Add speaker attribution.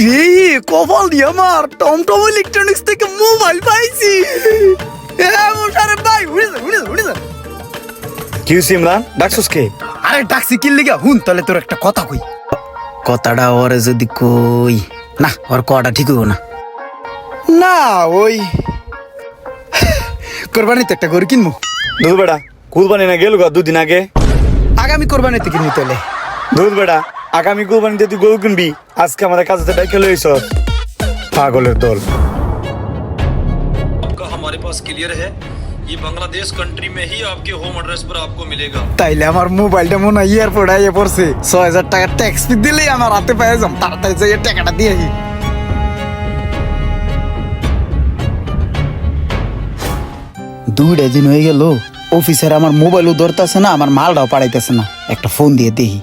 Speaker 1: রে কপাল দিয়ে আমার টমটম ইলেকট্রনিক্স থেকে মোবাইল পাইছি। মোশারফ ভাই উড়ে যা।
Speaker 2: কি হইছে ইমরান, ডাকছস কে?
Speaker 1: আরে ডাকছি কি লিগা, হুন তাহলে তোর একটা কথা কই। কথাটা ওরে যদি কই না, ওর কটা ঠিক হইব না। না ওই কোরবানিতে একটা গরু কিনবো।
Speaker 2: দুধ বেটা, কুরবানি না গেল দুদিন আগে।
Speaker 1: আগামী কোরবানিতে কিনবি তাহলে।
Speaker 2: দুধ বেটা, আগামী কুরবানিতে তুই গরু কিনবি, আজকে আমাদের কাছে ডাইকে লইছ। পাগলের দল।
Speaker 3: आपका हमारे पास क्लियर है, ये बांग्लादेश कंट्री में ही आपके होम एड्रेस पर आपको मिलेगा।
Speaker 1: তাইলে আমার মোবাইলটা মনে হয় এয়ারপোর্ট আইয়ে পড়ছে। ৬,০০০ টাকা ট্যাক্স ফি দিলেই আমার হাতে পেয়ে যাম। তাড়াতাড়ি যাই টাকাটা দিয়ে আসি। দুইটা দিন হয়ে গেল, অফিসার আমার মোবাইলও ধরতেছে না, আমার মালটাও পাঠাইতেছে না। একটা ফোন দিয়ে দেখি।